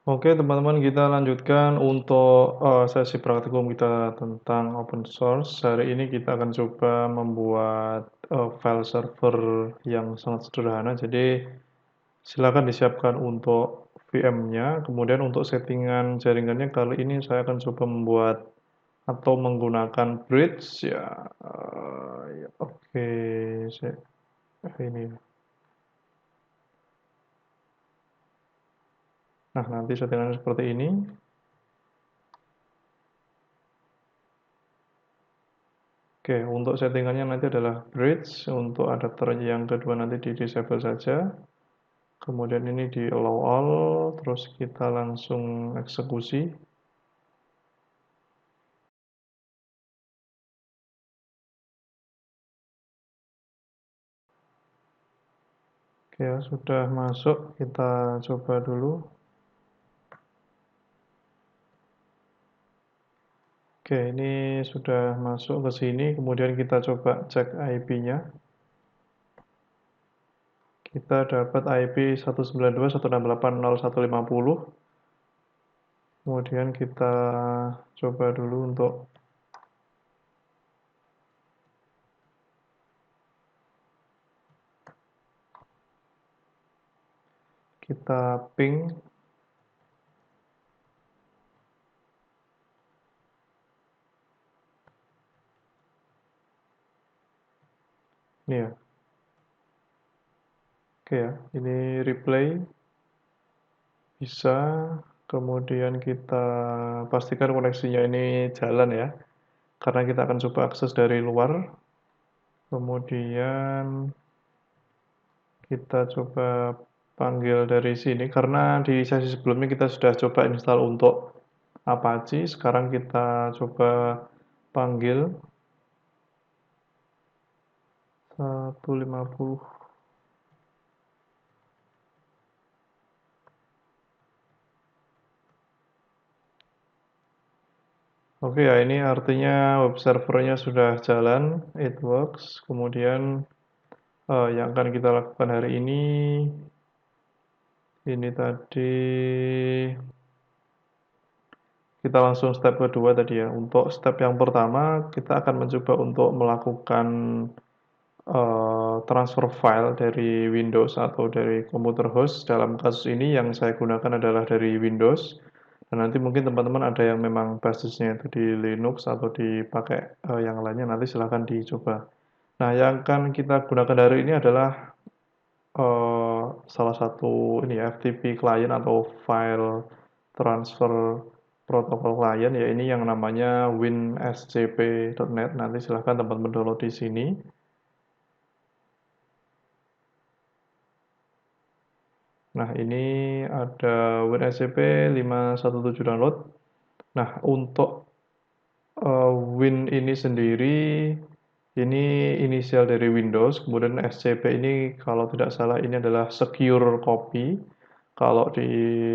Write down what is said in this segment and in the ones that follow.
Oke teman-teman, kita lanjutkan untuk, sesi praktikum kita tentang open source. Hari ini kita akan coba membuat, file server yang sangat sederhana. Jadi silakan disiapkan untuk VM-nya, kemudian untuk settingan jaringannya kali ini saya akan coba membuat atau menggunakan bridge ya, ya oke, ini. Nah, nanti settingannya seperti ini. Oke, untuk settingannya nanti adalah bridge, untuk adapter yang kedua nanti di disable saja. Kemudian ini di allow all, terus kita langsung eksekusi. Oke ya, sudah masuk, kita coba dulu. Oke, ini sudah masuk ke sini, kemudian kita coba cek IP-nya. Kita dapat IP 192.168.0150. Kemudian kita coba dulu untuk kita ping. Ini ya. Oke ya, ini replay. Bisa, kemudian kita pastikan koneksinya ini jalan ya, karena kita akan coba akses dari luar. Kemudian kita coba panggil dari sini, karena di sesi sebelumnya kita sudah coba install untuk Apache, sekarang kita coba panggil 150. Oke ya, ini artinya web servernya sudah jalan, it works. Kemudian yang akan kita lakukan hari ini tadi kita langsung step kedua tadi ya. Untuk step yang pertama, kita akan mencoba untuk melakukan transfer file dari Windows atau dari komputer host. Dalam kasus ini yang saya gunakan adalah dari Windows. Dan nanti mungkin teman-teman ada yang memang basisnya itu di Linux atau dipakai yang lainnya, nanti silahkan dicoba. Nah, yang akan kita gunakan hari ini adalah salah satu ini ya, FTP client atau file transfer protokol client ya, ini yang namanya winscp.net. Nanti silahkan teman-teman download di sini. Nah, ini ada WinSCP 517 download. Nah, untuk Win ini sendiri, ini inisial dari Windows, kemudian SCP ini kalau tidak salah ini adalah secure copy. Kalau di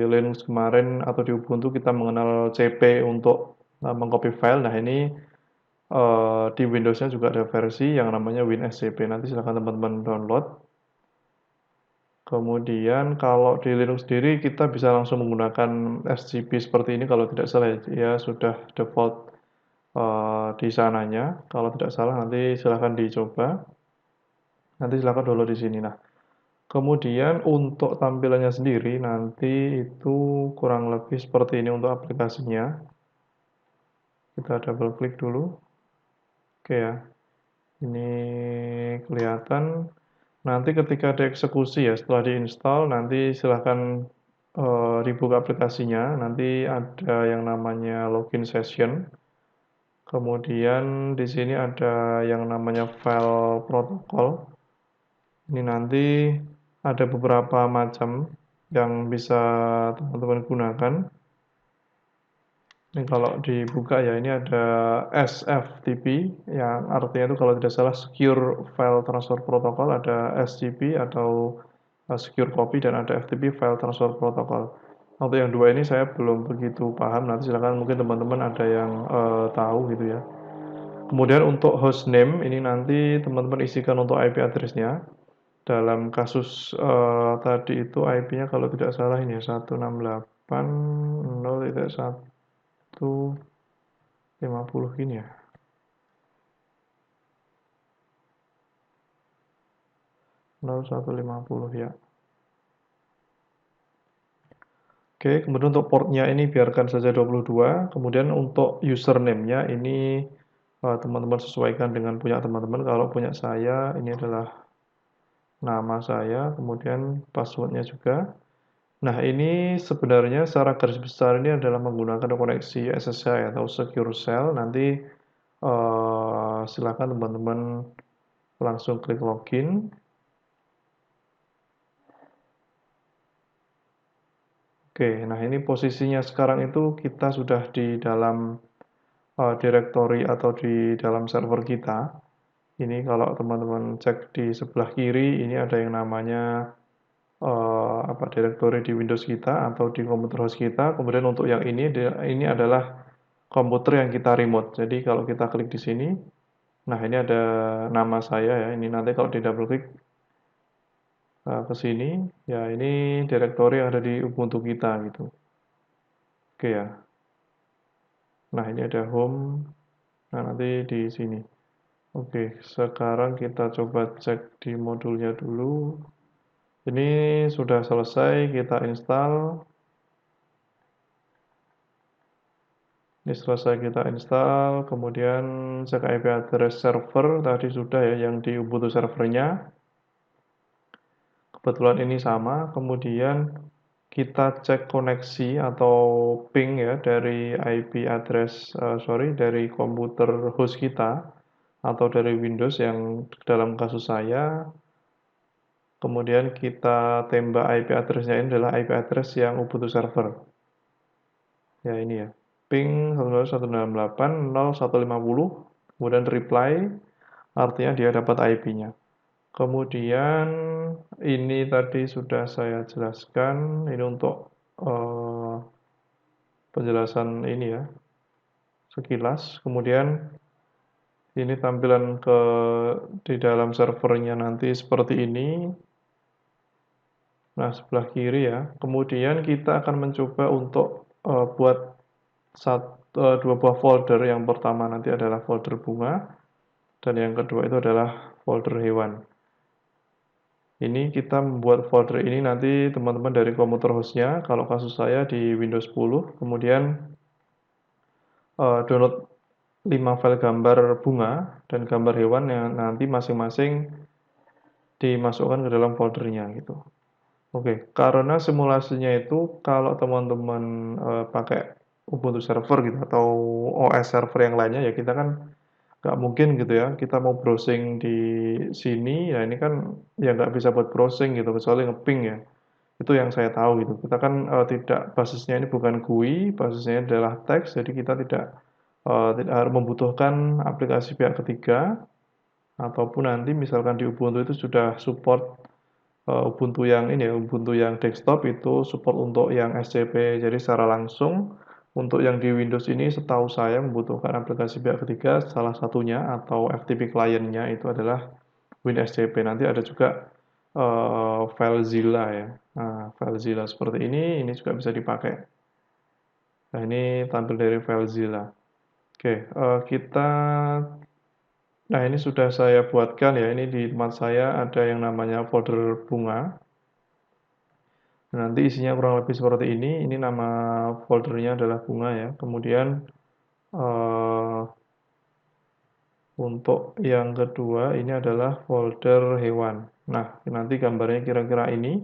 Linux kemarin atau di Ubuntu kita mengenal CP untuk mengcopy file. Nah, ini di Windows-nya juga ada versi yang namanya WinSCP. Nanti silahkan teman-teman download. Kemudian kalau di Linux sendiri kita bisa langsung menggunakan SGP seperti ini kalau tidak salah ya, sudah default di sananya. Kalau tidak salah nanti silahkan dicoba. Nanti silahkan download di sini. Nah, kemudian untuk tampilannya sendiri nanti itu kurang lebih seperti ini untuk aplikasinya. Kita double klik dulu. Oke ya. Ini kelihatan. Nanti ketika dieksekusi ya, setelah diinstal, nanti silahkan dibuka aplikasinya. Nanti ada yang namanya login session. Kemudian di sini ada yang namanya file protokol. Ini nanti ada beberapa macam yang bisa teman-teman gunakan. Ini kalau dibuka ya, ini ada SFTP, yang artinya itu kalau tidak salah Secure File Transfer Protocol, ada SCP atau Secure Copy, dan ada FTP File Transfer Protocol. Untuk yang dua ini saya belum begitu paham, nanti silakan mungkin teman-teman ada yang tahu gitu ya. Kemudian untuk hostname, ini nanti teman-teman isikan untuk IP address-nya. Dalam kasus tadi itu IP-nya kalau tidak salah ini ya 168.0.150 gini ya. 0150 ya. Oke, kemudian untuk portnya ini biarkan saja 22. Kemudian untuk username-nya ini teman-teman sesuaikan dengan punya teman-teman. Kalau punya saya ini adalah nama saya, kemudian passwordnya juga. Nah, ini sebenarnya secara garis besar ini adalah menggunakan koneksi SSH atau Secure Shell. Nanti silakan teman-teman langsung klik login. Oke, nah ini posisinya sekarang itu kita sudah di dalam directory atau di dalam server kita. Ini kalau teman-teman cek di sebelah kiri, ini ada yang namanya directory di Windows kita atau di komputer host kita. Kemudian untuk yang ini adalah komputer yang kita remote. Jadi kalau kita klik di sini, nah ini ada nama saya ya. Ini nanti kalau di double klik ke sini, ya ini directory yang ada di Ubuntu kita gitu. Oke ya. Nah ini ada home. Nah nanti di sini. Oke, sekarang kita coba cek di modulnya dulu. Ini sudah selesai, kita install. Ini selesai kita install, kemudian cek IP address server, tadi sudah ya yang di Ubuntu servernya. Kebetulan ini sama, kemudian kita cek koneksi atau ping ya dari IP address, dari komputer host kita atau dari Windows yang dalam kasus saya. Kemudian kita tembak IP address-nya ini adalah IP address yang Ubuntu server. Ya ini ya. Ping 192.168.0.150, kemudian reply, artinya dia dapat IP-nya. Kemudian ini tadi sudah saya jelaskan, ini untuk penjelasan ini ya, sekilas. Kemudian ini tampilan di dalam servernya nanti seperti ini. Nah, sebelah kiri ya. Kemudian kita akan mencoba untuk buat dua buah folder. Yang pertama nanti adalah folder bunga, dan yang kedua itu adalah folder hewan. Ini kita membuat folder ini nanti teman-teman dari komputer hostnya, kalau kasus saya di Windows 10, kemudian download 5 file gambar bunga dan gambar hewan yang nanti masing-masing dimasukkan ke dalam foldernya gitu. Oke, karena simulasinya itu kalau teman-teman pakai Ubuntu server gitu atau OS server yang lainnya ya kita kan nggak mungkin gitu ya kita mau browsing di sini ya ini kan ya nggak bisa buat browsing gitu kecuali ngeping ya. Itu yang saya tahu gitu. Kita kan tidak basisnya ini bukan GUI, basisnya adalah teks, jadi kita tidak harus membutuhkan aplikasi pihak ketiga ataupun nanti misalkan di Ubuntu itu sudah support Ubuntu yang ini ya, Ubuntu yang desktop itu support untuk yang SCP, jadi secara langsung. Untuk yang di Windows ini setahu saya membutuhkan aplikasi pihak ketiga, salah satunya atau FTP client-nya itu adalah WinSCP. Nanti ada juga FileZilla ya. Nah, FileZilla seperti ini juga bisa dipakai. Nah, ini tampil dari FileZilla. Oke, nah ini sudah saya buatkan ya, ini di tempat saya ada yang namanya folder bunga. Nanti isinya kurang lebih seperti ini nama foldernya adalah bunga ya. Kemudian eh, untuk yang kedua ini adalah folder hewan. Nah, nanti gambarnya kira-kira ini.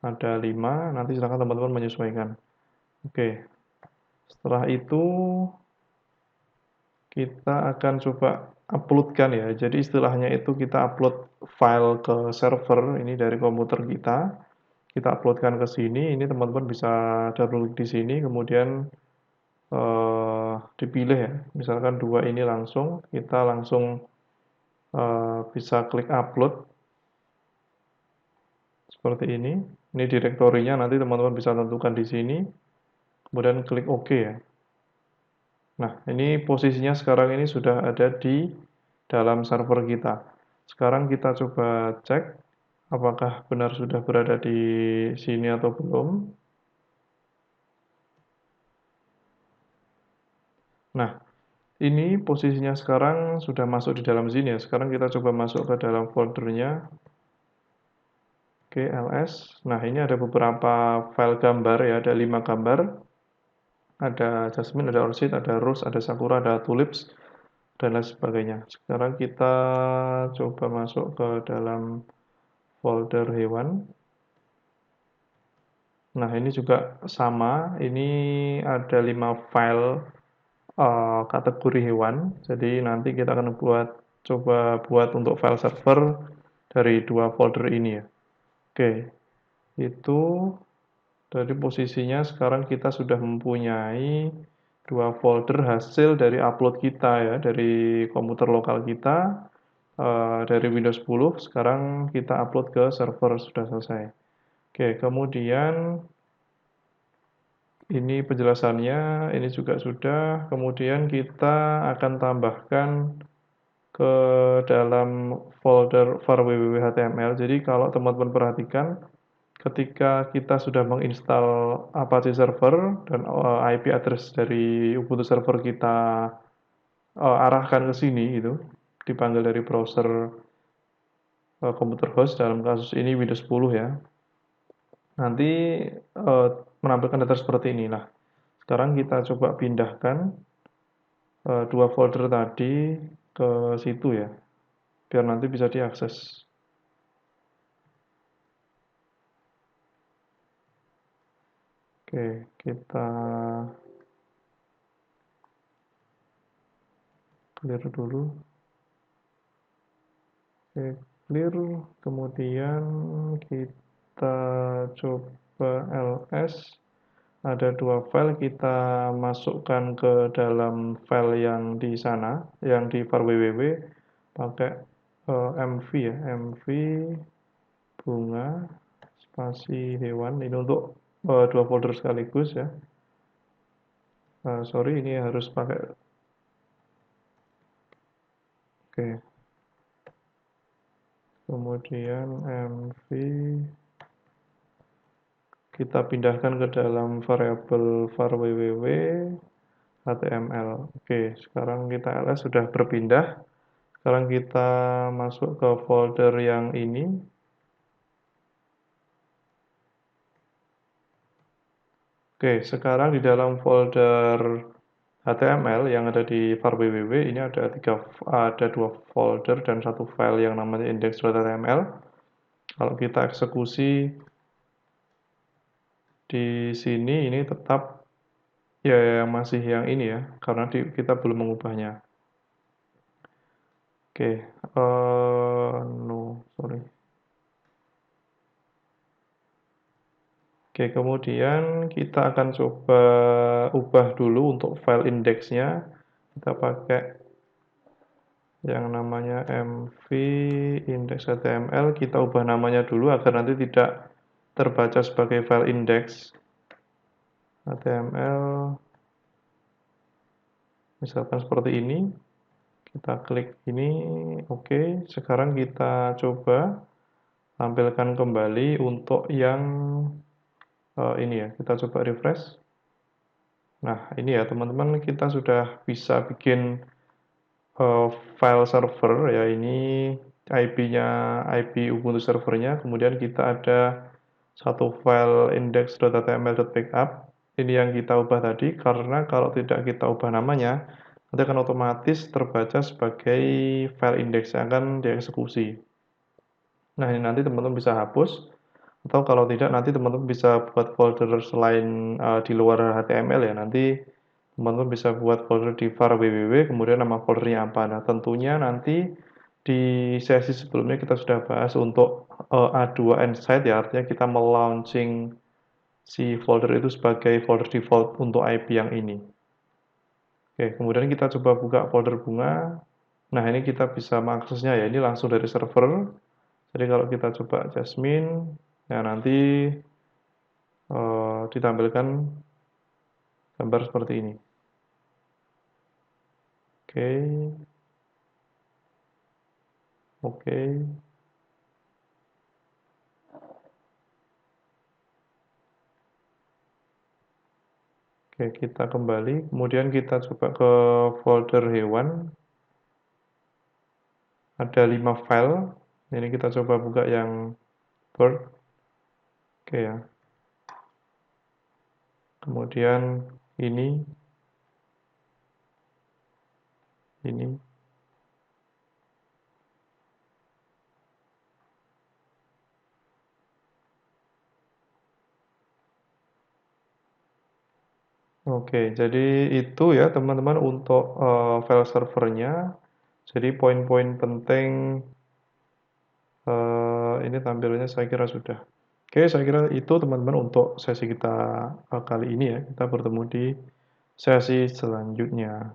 Ada 5, nanti silakan teman-teman menyesuaikan. Oke, setelah itu kita akan coba uploadkan ya. Jadi istilahnya itu kita upload file ke server ini dari komputer kita. Kita uploadkan ke sini. Ini teman-teman bisa double klik di sini, kemudian dipilih ya. Misalkan dua ini langsung, kita langsung bisa klik upload seperti ini. Ini direktorinya nanti teman-teman bisa tentukan di sini. Kemudian klik OK ya. Nah, ini posisinya sekarang ini sudah ada di dalam server kita. Sekarang kita coba cek. apakah benar sudah berada di sini atau belum. Nah, ini posisinya sekarang sudah masuk di dalam sini ya. Sekarang kita coba masuk ke dalam foldernya. Oke, ls. Nah, ini ada beberapa file gambar ya, ada 5 gambar. Ada Jasmine, ada Orchid, ada Rose, ada Sakura, ada Tulips, dan lain sebagainya. Sekarang kita coba masuk ke dalam folder hewan. Nah, ini juga sama. Ini ada 5 file kategori hewan. Jadi nanti kita akan coba buat untuk file server dari 2 folder ini ya. Oke, itu dari posisinya sekarang kita sudah mempunyai 2 folder hasil dari upload kita ya, dari komputer lokal kita, dari Windows 10, sekarang kita upload ke server, sudah selesai. Oke, kemudian ini penjelasannya, ini juga sudah. Kemudian kita akan tambahkan ke dalam folder var www.html. Jadi kalau teman-teman perhatikan, ketika kita sudah menginstal Apache Server dan IP address dari Ubuntu Server kita arahkan ke sini, gitu, dipanggil dari browser komputer host, dalam kasus ini Windows 10 ya, nanti menampilkan data seperti ini. Nah, sekarang kita coba pindahkan 2 folder tadi ke situ ya, biar nanti bisa diakses. Oke, kita clear dulu. Oke, clear. Kemudian kita coba ls. Ada 2 file, kita masukkan ke dalam file yang di sana, yang di var www, pakai mv ya, mv bunga spasi hewan. Ini untuk 2 folder sekaligus ya. Sorry, ini harus pakai. Oke, kemudian mv kita pindahkan ke dalam variabel var www html. Oke, sekarang kita ls sudah berpindah. Sekarang kita masuk ke folder yang ini. Oke, sekarang di dalam folder HTML yang ada di var www ini ada 2 folder dan 1 file yang namanya index.html. Kalau kita eksekusi di sini, ini tetap ya masih yang ini ya, karena kita belum mengubahnya. Oke, no, sorry. Oke, kemudian kita akan coba ubah dulu untuk file indeksnya. Kita pakai yang namanya mv index.html. Kita ubah namanya dulu agar nanti tidak terbaca sebagai file index html. Misalkan seperti ini. Kita klik ini, oke. Sekarang kita coba tampilkan kembali untuk yang ini ya. Kita coba refresh. Nah, ini ya teman-teman, kita sudah bisa bikin file server ya, ini IP-nya, IP Ubuntu servernya, kemudian kita ada satu file index.html.backup. Ini yang kita ubah tadi, karena kalau tidak kita ubah namanya, nanti akan otomatis terbaca sebagai file index yang akan dieksekusi. Nah, ini nanti teman-teman bisa hapus, atau kalau tidak nanti teman-teman bisa buat folder selain di luar HTML ya, nanti teman-teman bisa buat folder di var www, kemudian nama foldernya apa. Nah, tentunya nanti di sesi sebelumnya kita sudah bahas untuk A2 Insight ya, artinya kita melaunching si folder itu sebagai folder default untuk IP yang ini. Oke, kemudian kita coba buka folder bunga. Nah, ini kita bisa mengaksesnya ya, ini langsung dari server. Jadi kalau kita coba Jasmine, ya nanti ditampilkan gambar seperti ini. Oke, oke. Oke, kita kembali, kemudian kita coba ke folder hewan, ada 5 file, ini kita coba buka yang bird, oke ya. Kemudian ini, ini. Oke, jadi itu ya teman-teman untuk file servernya. Jadi poin-poin penting ini tampilannya saya kira sudah. Oke, saya kira itu teman-teman untuk sesi kita kali ini ya. Kita bertemu di sesi selanjutnya.